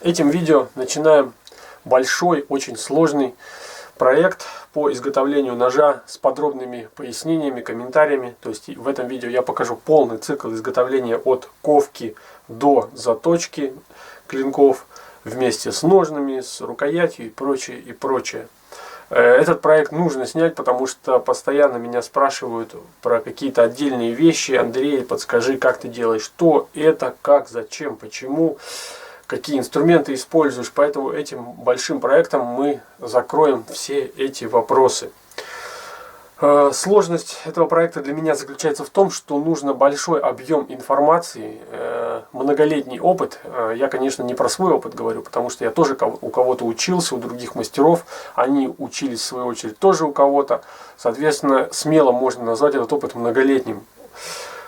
Этим видео начинаем большой, очень сложный проект по изготовлению ножа с подробными пояснениями, комментариями. То есть в этом видео я покажу полный цикл изготовления от ковки до заточки клинков вместе с ножнами, с рукоятью и прочее, и прочее. Этот проект нужно снять, потому что постоянно меня спрашивают про какие-то отдельные вещи. Андрей, подскажи, как ты делаешь, что это, как, зачем, почему, какие инструменты используешь. Поэтому этим большим проектом мы закроем все эти вопросы. Сложность этого проекта для меня заключается в том, что нужно большой объем информации, многолетний опыт. Я, конечно, не про свой опыт говорю, потому что я тоже у кого-то учился, у других мастеров. Они учились, в свою очередь, тоже у кого-то. Соответственно, смело можно назвать этот опыт многолетним.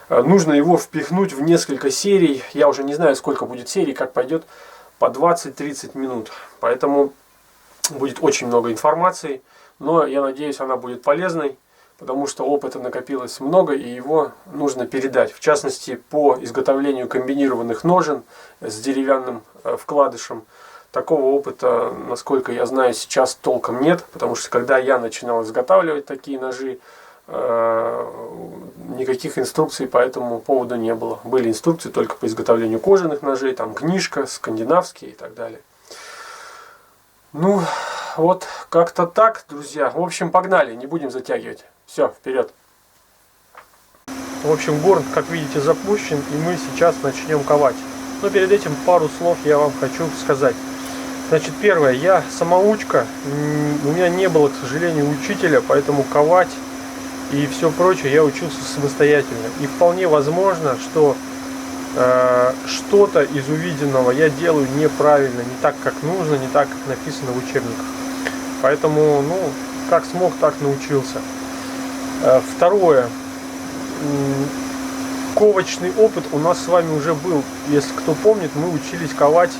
Нужно его впихнуть в несколько серий. Я уже не знаю, сколько будет серий, как пойдет, по 20-30 минут. Поэтому будет очень много информации. Но я надеюсь, она будет полезной, потому что опыта накопилось много, и его нужно передать. В частности, по изготовлению комбинированных ножен с деревянным вкладышем. Такого опыта, насколько я знаю, сейчас толком нет, потому что когда я начинал изготавливать такие ножи, никаких инструкций по этому поводу не было. Были инструкции только по изготовлению кожаных ножей, там книжка, скандинавские и так далее. Ну, вот как-то так, друзья. В общем, погнали, не будем затягивать. Все, вперед. В общем, горн, как видите, запущен, и мы сейчас начнем ковать. Но перед этим пару слов я вам хочу сказать. Значит, первое, я самоучка, у меня не было, к сожалению, учителя, поэтому ковать и все прочее я учился самостоятельно. И вполне возможно, что что-то из увиденного я делаю неправильно, не так, как нужно, не так, как написано в учебниках. Поэтому, ну, как смог, так научился. Второе. Ковочный опыт у нас с вами уже был. Если кто помнит, мы учились ковать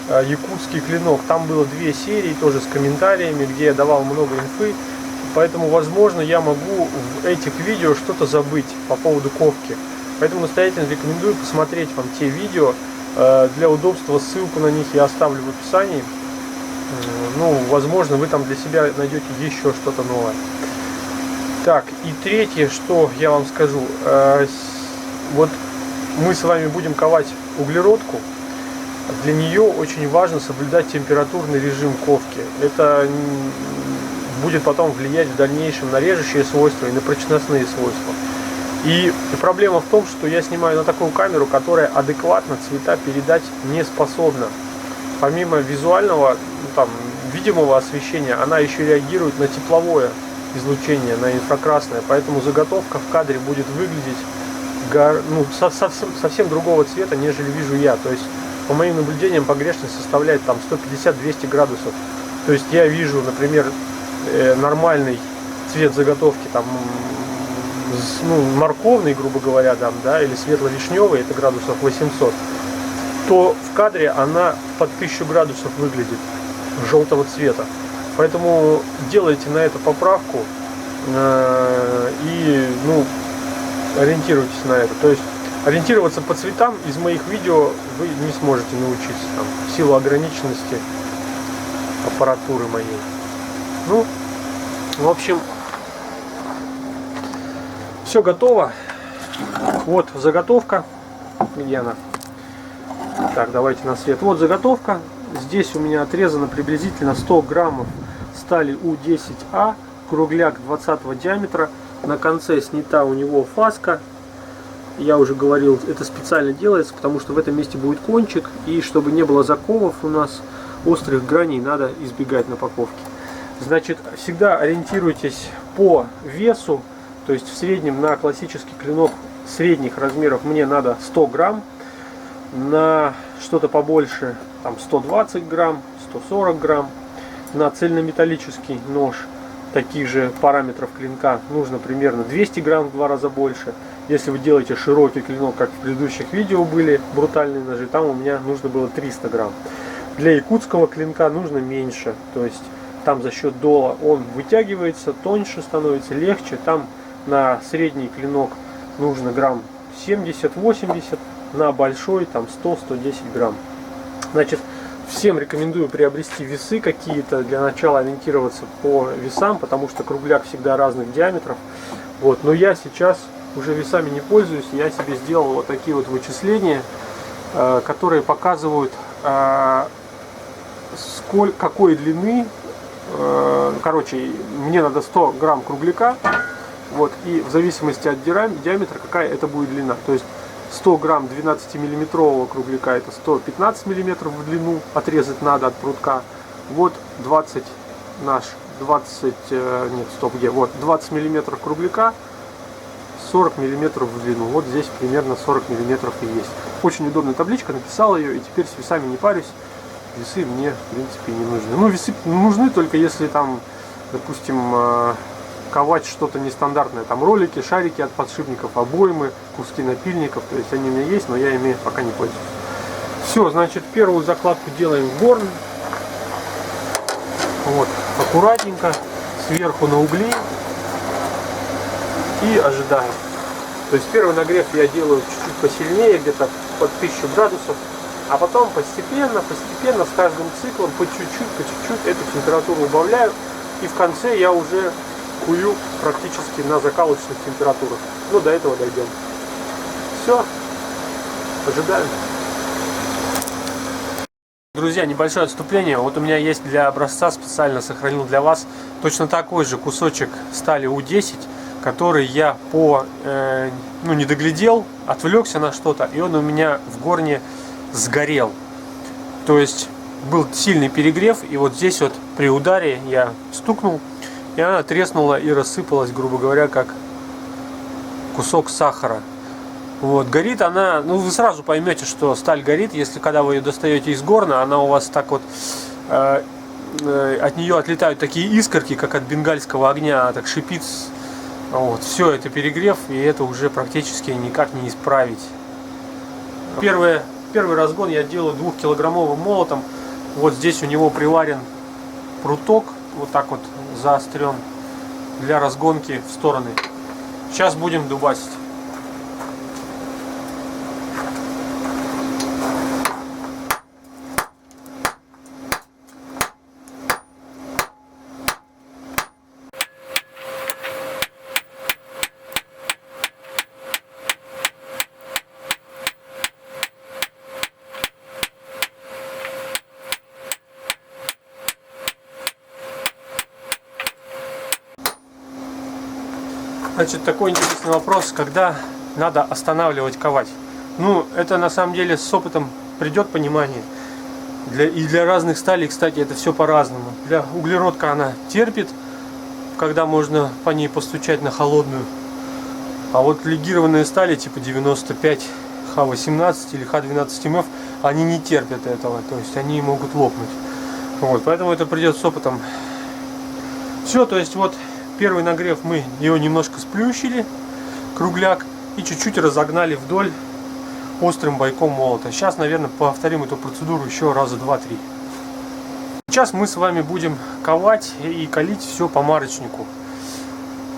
якутский клинок. Там было 2 серии, тоже с комментариями, где я давал много инфы. Поэтому, возможно, я могу в этих видео что-то забыть по поводу ковки. Поэтому настоятельно рекомендую посмотреть вам те видео. Для удобства ссылку на них я оставлю в описании. Ну, возможно, вы там для себя найдете еще что-то новое. Так, и третье, что я вам скажу. Вот мы с вами будем ковать углеродку. Для нее очень важно соблюдать температурный режим ковки. Это будет потом влиять в дальнейшем на режущие свойства и на прочностные свойства. И проблема в том, что я снимаю на такую камеру, которая адекватно цвета передать не способна. Помимо визуального, там, видимого освещения, она еще реагирует на тепловое излучение, на инфракрасное. Поэтому заготовка в кадре будет выглядеть совсем другого цвета, нежели вижу я. То есть, по моим наблюдениям, погрешность составляет там 150-200 градусов. То есть я вижу, например, нормальный цвет заготовки, там, морковный, грубо говоря, там, да, или светло-вишневый, это градусов 800, то в кадре она под 1000 градусов выглядит желтого цвета. Поэтому делайте на это поправку и ориентируйтесь на это. То есть ориентироваться по цветам из моих видео вы не сможете научиться, там, в силу ограниченности аппаратуры моей. Ну, в общем, все готово. Вот заготовка. Где она? Так, давайте на свет. Вот заготовка. Здесь у меня отрезано приблизительно 100 граммов стали У10А. Кругляк 20 диаметра. На конце снята у него фаска. Я уже говорил, это специально делается, потому что в этом месте будет кончик. И чтобы не было заковов у нас, острых граней, надо избегать на упаковке. Значит, всегда ориентируйтесь по весу. То есть в среднем на классический клинок средних размеров мне надо 100 грамм. На что-то побольше там 120 грамм, 140 грамм. На цельнометаллический нож таких же параметров клинка нужно примерно 200 грамм, в 2 раза больше. Если вы делаете широкий клинок, как в предыдущих видео были брутальные ножи, там у меня нужно было 300 грамм. Для якутского клинка нужно меньше. То есть там за счет дола он вытягивается, тоньше становится, легче. Там на средний клинок нужно грамм 70-80, на большой там 100-110 грамм. Значит, Всем рекомендую приобрести весы какие-то, для начала ориентироваться по весам, потому что кругляк всегда разных диаметров. Вот. Но я сейчас уже весами не пользуюсь, я себе сделал вот такие вот вычисления, которые показывают, какой длины, короче, мне надо 100 грамм кругляка, вот, и в зависимости от диаметра, какая это будет длина. То есть 100 грамм 12-миллиметрового кругляка, это 115 миллиметров в длину, отрезать надо от прутка. Вот 20 миллиметров кругляка, 40 миллиметров в длину. Вот здесь примерно 40 миллиметров и есть. Очень удобная табличка, написал ее, и теперь с весами не парюсь. Весы мне, в принципе, не нужны. Ну, весы нужны только если там, допустим, ковать что-то нестандартное. Там ролики, шарики от подшипников, обоймы, куски напильников. То есть они у меня есть, но я ими пока не пользуюсь. Все, значит, первую закладку делаем в горн. Вот, аккуратненько, сверху на угли. И ожидаем. То есть первый нагрев я делаю чуть-чуть посильнее, где-то под 1000 градусов. А потом постепенно, с каждым циклом, по чуть-чуть эту температуру убавляю. И в конце я уже кую практически на закалочных температурах. Ну, до этого дойдем. Все. Ожидаем. Друзья, небольшое отступление. Вот у меня есть для образца, специально сохранил для вас точно такой же кусочек стали У10, который я не доглядел, отвлекся на что-то, и он у меня в горне сгорел. То есть был сильный перегрев, и вот здесь вот при ударе я стукнул, и она треснула и рассыпалась, грубо говоря, как кусок сахара. Вот, горит она, ну вы сразу поймете, что сталь горит, если когда вы ее достаете из горна, она у вас так вот, от нее отлетают такие искорки, как от бенгальского огня, так шипит. Вот, все, это перегрев, и это уже практически никак не исправить. Первый разгон я делаю 2-килограммовым молотом. Вот здесь у него приварен пруток, вот так вот заострен, для разгонки в стороны. Сейчас будем дубасить. Значит, такой интересный вопрос, когда надо останавливать ковать. Ну, это на самом деле с опытом придет понимание. И для разных сталей, кстати, это все по-разному. Для углеродка она терпит, когда можно по ней постучать на холодную. А вот легированные стали типа 95 Х18 или Х12МФ, они не терпят этого. То есть они могут лопнуть. Вот, поэтому это придет с опытом. Все, то есть вот первый нагрев мы его немножко сплющили, кругляк, и чуть-чуть разогнали вдоль острым бойком молота. Сейчас, наверное, повторим эту процедуру еще раза 2-3. Сейчас мы с вами будем ковать и калить все по марочнику,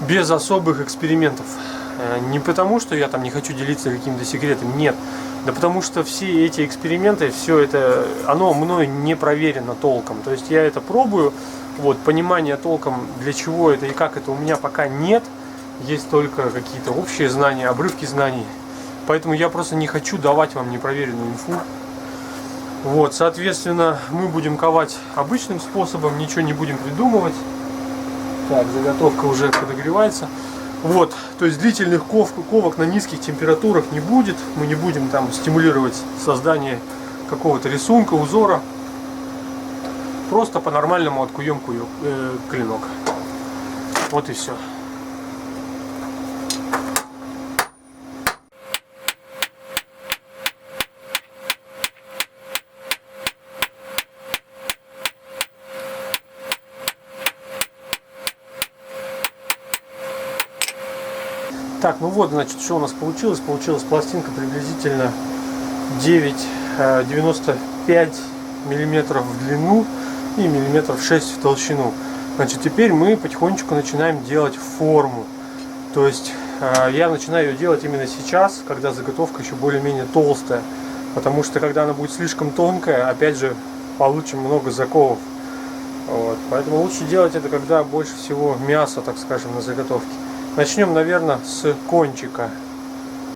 без особых экспериментов. Не потому, что я там не хочу делиться какими-то секретами, нет. Да потому что все эти эксперименты, все это, оно мною не проверено толком. То есть я это пробую. Вот, понимания толком, для чего это и как это, у меня пока нет. Есть только какие-то общие знания, обрывки знаний. Поэтому я просто не хочу давать вам непроверенную инфу. Вот, соответственно, мы будем ковать обычным способом, ничего не будем придумывать. Так, заготовка уже подогревается. Вот, то есть длительных ковок на низких температурах не будет. Мы не будем там стимулировать создание какого-то рисунка, узора. Просто по-нормальному откуем клинок. Вот и все. Так, ну вот, значит, что у нас получилось. Получилась пластинка приблизительно 9,95 миллиметров в длину и миллиметров 6 в толщину. Значит, теперь мы потихонечку начинаем делать форму. То есть я начинаю ее делать именно сейчас, когда заготовка еще более-менее толстая. Потому что когда она будет слишком тонкая, опять же, получим много заколов. Вот. Поэтому лучше делать это, когда больше всего мяса, так скажем, на заготовке. Начнем, наверное, с кончика.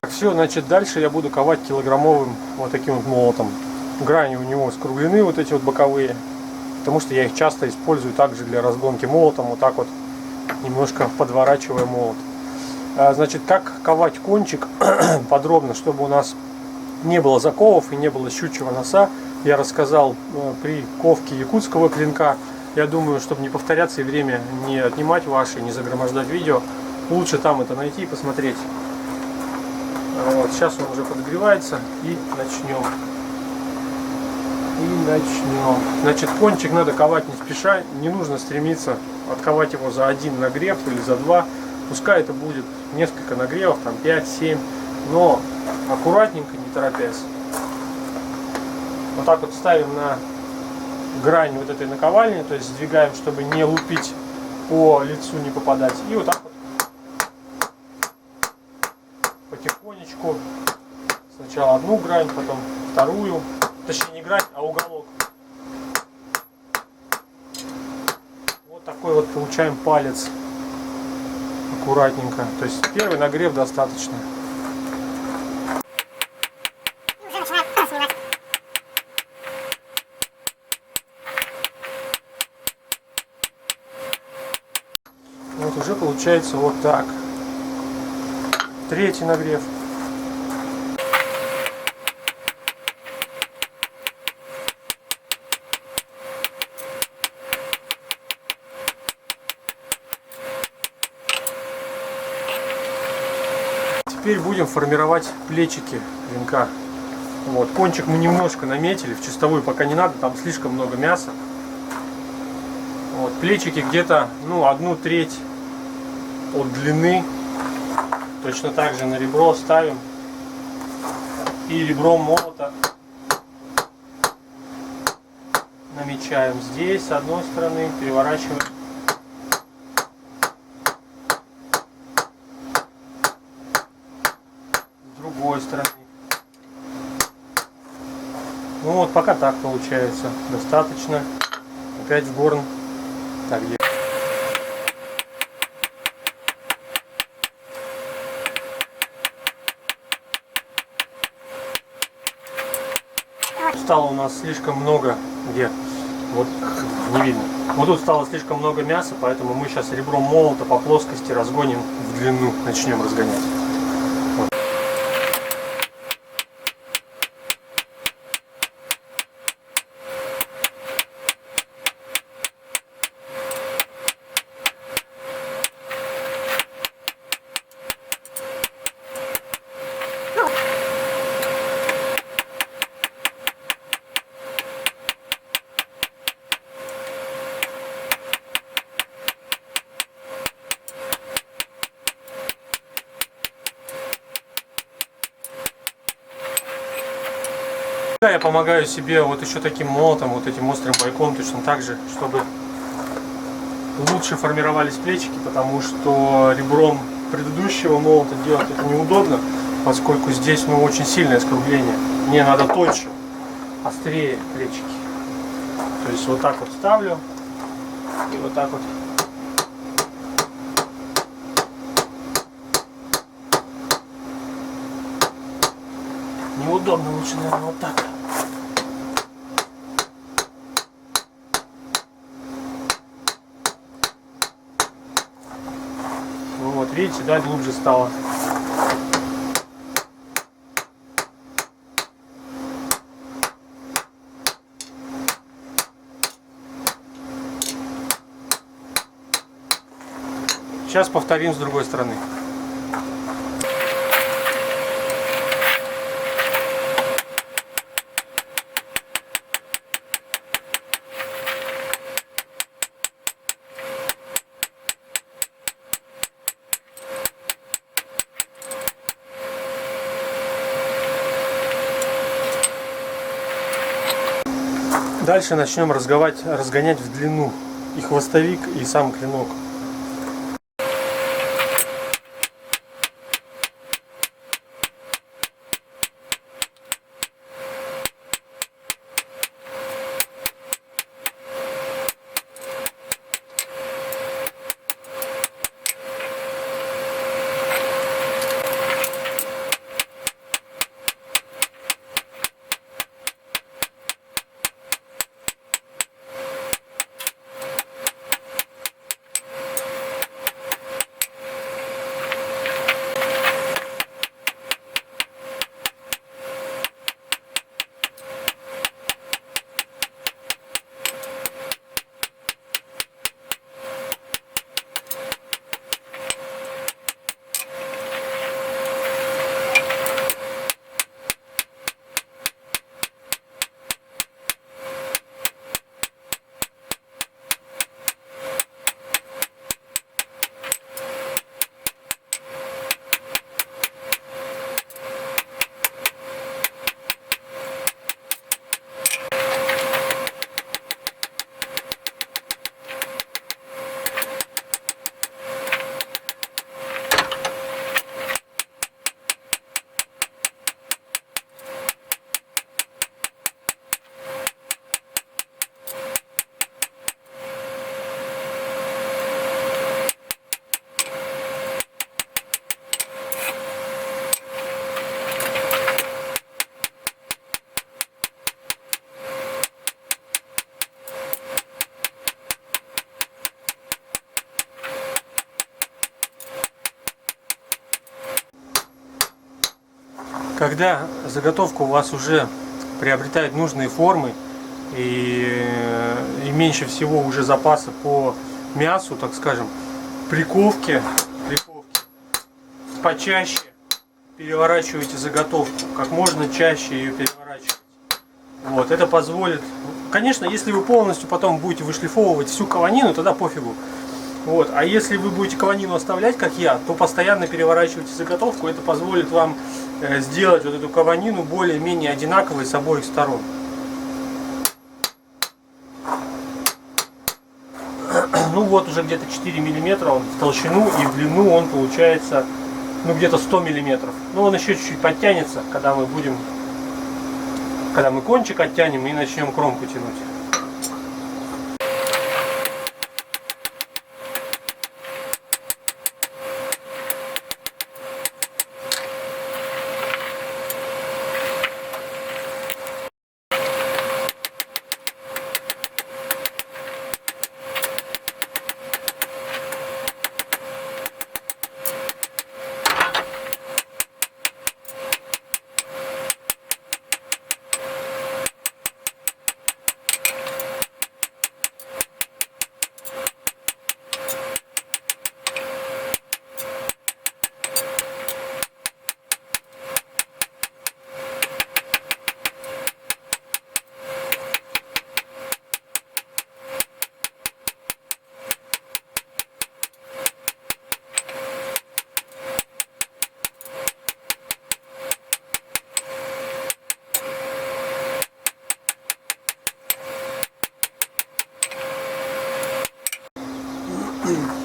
Все, значит, дальше я буду ковать килограммовым вот таким вот молотом. Грани у него скруглены, вот эти вот боковые, потому что я их часто использую также для разгонки молотом, вот так вот, немножко подворачивая молот. Значит, как ковать кончик подробно, чтобы у нас не было заколов и не было щучьего носа, я рассказал при ковке якутского клинка. Я думаю, чтобы не повторяться и время не отнимать ваше, не загромождать видео, лучше там это найти и посмотреть. Вот, сейчас он уже подогревается, и начнем. Значит, кончик надо ковать не спеша, не нужно стремиться отковать его за один нагрев или за два. Пускай это будет несколько нагревов, там 5-7, но аккуратненько, не торопясь. Вот так вот ставим на грань вот этой наковальни, то есть сдвигаем, чтобы не лупить по лицу, не попадать. И вот так вот потихонечку. Сначала одну грань, потом вторую. Точнее, не грань, а уголок. Вот такой вот получаем палец. Аккуратненько. То есть первый нагрев достаточно. Вот уже получается вот так. Третий нагрев. Теперь будем формировать плечики клинка. Вот, кончик мы немножко наметили, в чистовую пока не надо, там слишком много мяса. Вот, плечики где-то, ну, 1/3 от длины. Точно так же на ребро ставим. И ребром молота намечаем здесь с одной стороны, переворачиваем. Другой стороны. Ну вот пока так получается. Достаточно. Опять в горн. Так, стало у нас слишком много, где вот не видно. Вот тут стало слишком много мяса, поэтому мы сейчас ребром молота по плоскости разгоним в длину, начнем разгонять. Вот. Я помогаю себе вот еще таким молотом, вот этим острым бойком, точно так же, чтобы лучше формировались плечики, потому что ребром предыдущего молота делать это неудобно, поскольку здесь, ну, очень сильное скругление. Мне надо тоньше, острее плечики. То есть вот так вот ставлю и вот так вот. Неудобно, лучше, наверное, вот так. Ну вот, видите, да, глубже стало. Сейчас повторим с другой стороны. Дальше начнем разгонять в длину и хвостовик, и сам клинок. Когда заготовка у вас уже приобретает нужные формы и меньше всего уже запаса по мясу, так скажем, приковки почаще переворачивайте заготовку, как можно чаще ее переворачивать. Вот, это позволит, конечно, если вы полностью потом будете вышлифовывать всю каванину, тогда пофигу. Вот, а если вы будете каванину оставлять, как я, то постоянно переворачивайте заготовку, это позволит вам сделать вот эту каванину более-менее одинаковой с обоих сторон. Ну вот уже где-то 4 миллиметра он в толщину, и в длину он получается где-то 100 миллиметров. Ну он еще чуть-чуть подтянется, когда мы кончик оттянем и начнем кромку тянуть.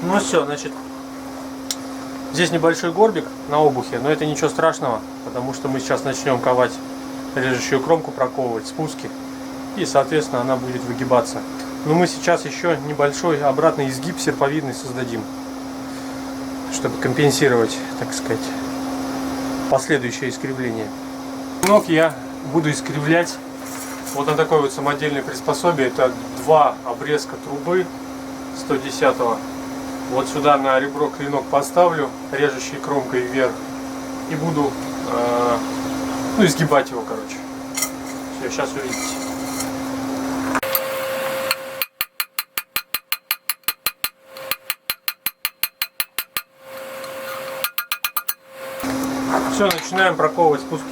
Ну все, значит, здесь небольшой горбик на обухе, но это ничего страшного, потому что мы сейчас начнем ковать режущую кромку, проковывать спуски, и, соответственно, она будет выгибаться. Но мы сейчас еще небольшой обратный изгиб серповидный создадим, чтобы компенсировать, так сказать, последующее искривление. Ног я буду искривлять вот на такое вот самодельное приспособие. Это два обрезка трубы 110-го. Вот сюда на ребро клинок поставлю, режущей кромкой вверх, и буду изгибать его, короче. Все, сейчас увидите. Все, начинаем проковывать спуски.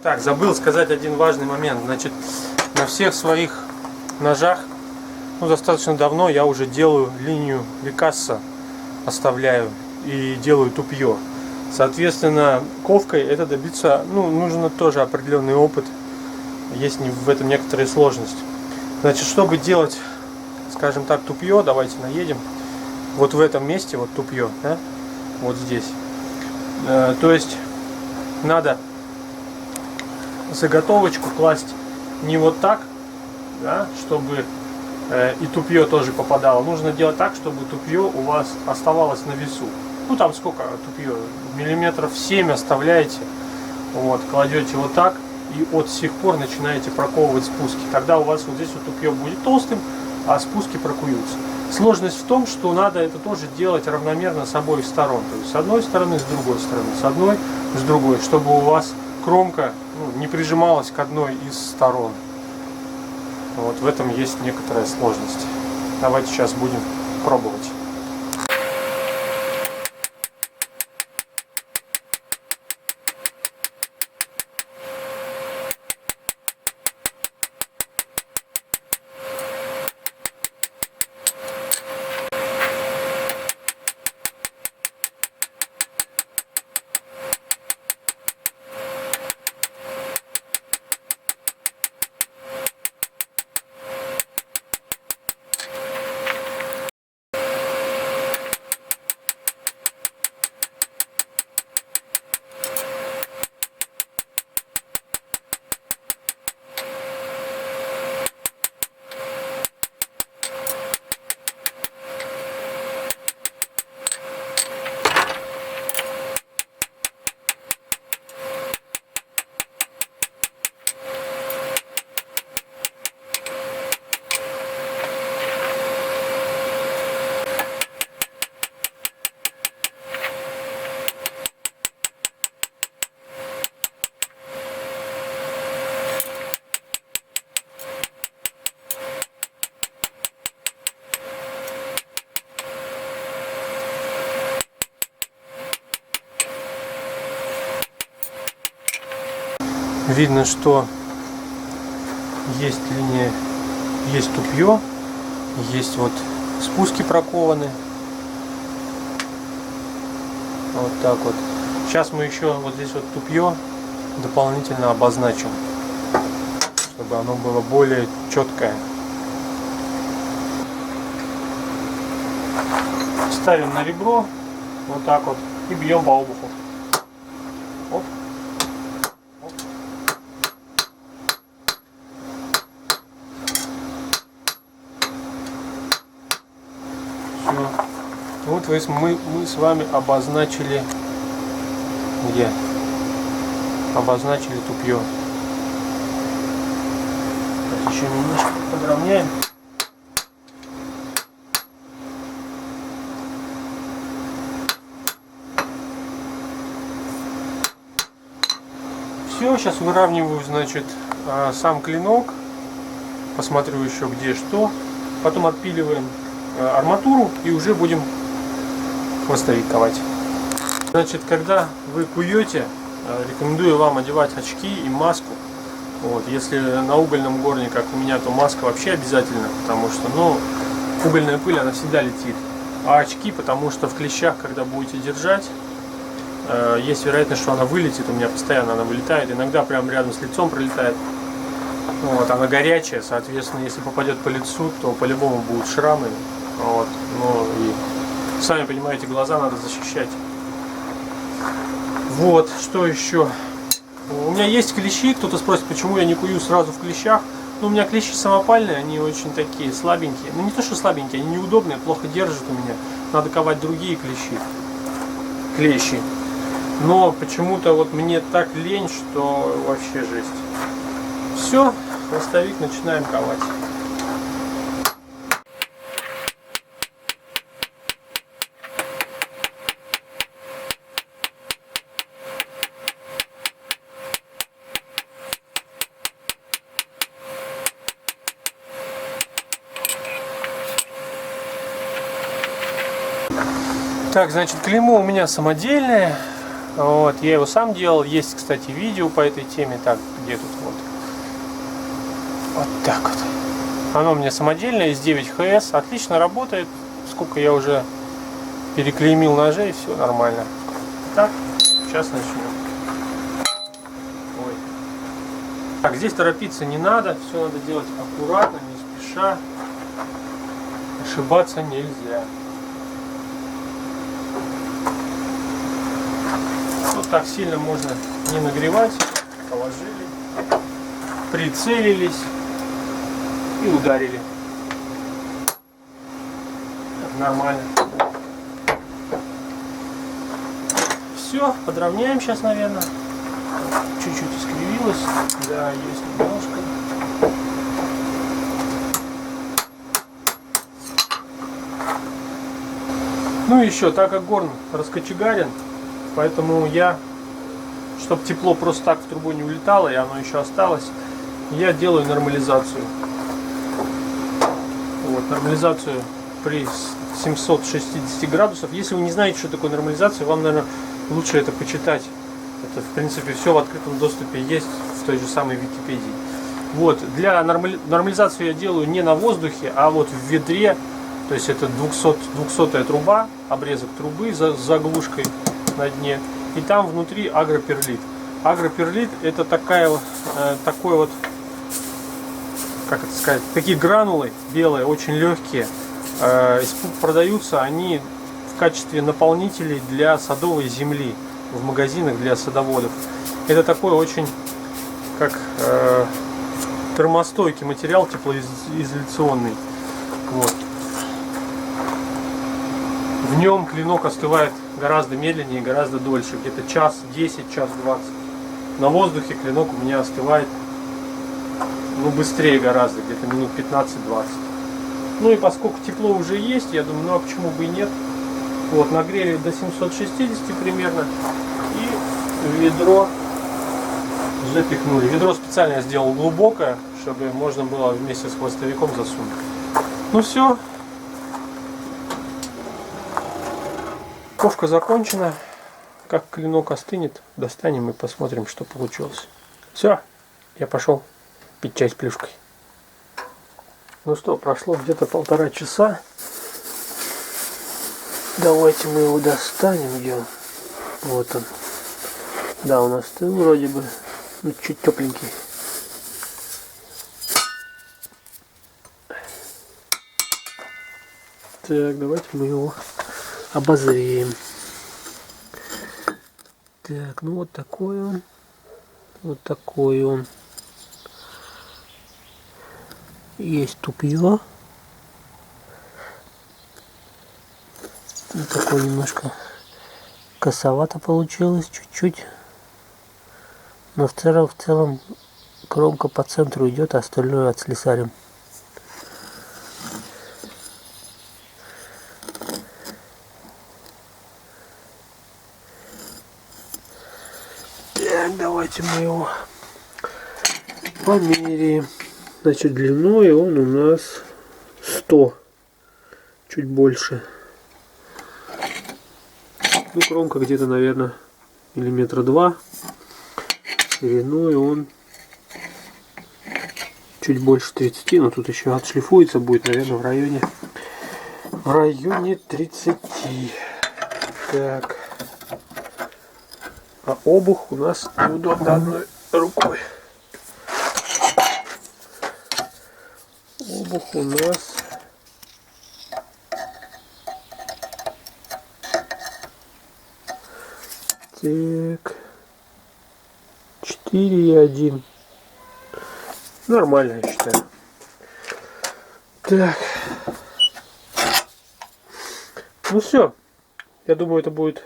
Так, забыл сказать один важный момент. Значит, на всех своих ножах, достаточно давно я уже делаю линию Викасса, оставляю и делаю тупье. Соответственно, ковкой это добиться, нужно тоже определенный опыт. Есть в этом некоторая сложность. Значит, чтобы делать, скажем так, тупье, давайте наедем. Вот в этом месте, вот тупье, да? Вот здесь. То есть надо заготовочку класть не вот так, да, чтобы и тупье тоже попадало. Нужно делать так, чтобы тупье у вас оставалось на весу. Там сколько тупье? Миллиметров 7 оставляете. Вот, кладете вот так и от сих пор начинаете проковывать спуски. Тогда у вас вот здесь вот тупье будет толстым, а спуски прокуются. Сложность в том, что надо это тоже делать равномерно с обоих сторон. То есть с одной стороны, с другой стороны, с одной, с другой, чтобы у вас кромка не прижималась к одной из сторон. Вот в этом есть некоторая сложность. Давайте сейчас будем пробовать. Видно, что есть линия, есть тупье, есть вот спуски прокованы. Вот так вот. Сейчас мы еще вот здесь вот тупье дополнительно обозначим, чтобы оно было более четкое. Ставим на ребро вот так вот и бьем по обуху. Оп. Оп. Все. Вот мы с вами обозначили где? Обозначили тупье. Так, еще немножко подровняем. Все, сейчас выравниваю, значит, сам клинок, посмотрю еще где что, потом отпиливаем арматуру и уже будем хвостовик ковать. Значит, когда вы куете, рекомендую вам одевать очки и маску. Вот, если на угольном горне, как у меня, то маска вообще обязательно, потому что, ну, угольная пыль, она всегда летит. А очки, потому что в клещах, когда будете держать, есть вероятность, что она вылетит. У меня постоянно она вылетает, иногда прямо рядом с лицом пролетает. Вот, она горячая, соответственно, если попадет по лицу, то по-любому будут шрамы. Вот, ну и сами понимаете, глаза надо защищать. Вот, что еще? У меня есть клещи, кто-то спросит, почему я не кую сразу в клещах. Ну, у меня клещи самопальные, они очень такие слабенькие. Ну, не то, что слабенькие, они неудобные, плохо держат у меня. Надо ковать другие клещи. Но почему-то вот мне так лень, что вообще жесть. Все, хвостовик начинаем ковать. Так, значит, клеймо у меня самодельное. Вот, я его сам делал. Есть, кстати, видео по этой теме. Так, где тут вот? Вот так вот. Оно у меня самодельное, из 9ХС. Отлично работает. Сколько я уже переклеймил ножей, все нормально. Так, сейчас начнем. Ой. Так, здесь торопиться не надо. Все надо делать аккуратно, не спеша. Ошибаться нельзя. Вот так сильно можно не нагревать. Положили, прицелились и ударили. Нормально. Все, подровняем сейчас, наверное. Чуть-чуть искривилось. Да, есть немножко. Ну и еще, так как горн раскочегарен, поэтому я, чтобы тепло просто так в трубу не улетало и оно еще осталось, я делаю нормализацию. Вот, нормализацию при 760 градусов. Если вы не знаете, что такое нормализация, вам, наверное, лучше это почитать. Это, в принципе, все в открытом доступе есть в той же самой Википедии. Вот, для нормализации я делаю не на воздухе, а вот в ведре. То есть это 200-я труба, обрезок трубы с заглушкой на дне. И там внутри агроперлит. Агроперлит это такой вот, как это сказать, такие гранулы белые, очень легкие. Продаются они в качестве наполнителей для садовой земли в магазинах для садоводов. Это такой очень как термостойкий материал, теплоизоляционный. Вот. В нем клинок остывает гораздо медленнее, гораздо дольше, где-то час 10, час 20. На воздухе клинок у меня остывает быстрее гораздо, где-то минут 15-20. Ну и поскольку тепло уже есть, я думаю, ну а почему бы и нет. Вот, нагрели до 760 примерно и в ведро запихнули. Ведро специально я сделал глубокое, чтобы можно было вместе с хвостовиком засунуть. Ну все. Ковка закончена. Как клинок остынет, достанем и посмотрим, что получилось. Все, я пошел пить чай с плюшкой. Ну что, прошло где-то 1,5 часа. Давайте мы его достанем, где он. Вот он. Да, он остыл вроде бы. Ну, чуть тепленький. Так, давайте мы его обозрим. Так, ну вот такой он. Вот такой он. Есть тупье. Вот такой немножко косовато получилось, чуть-чуть. Но в целом кромка по центру идет, а остальное отслесарим. Так, давайте мы его померяем. Значит, длиной он у нас 100, чуть больше. Ну, кромка где-то, наверное, миллиметра 2. Шириной он чуть больше 30, но тут еще отшлифуется будет, наверное, в районе 30. Так. А обух у нас неудобно одной рукой. Обух у нас так 4,1. Нормально, я считаю. Так. Ну все. Я думаю, это будет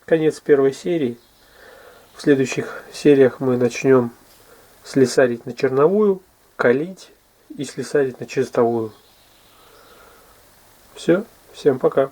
конец первой серии. В следующих сериях мы начнем слесарить на черновую, калить и слесарить на чистовую. Все. Всем пока.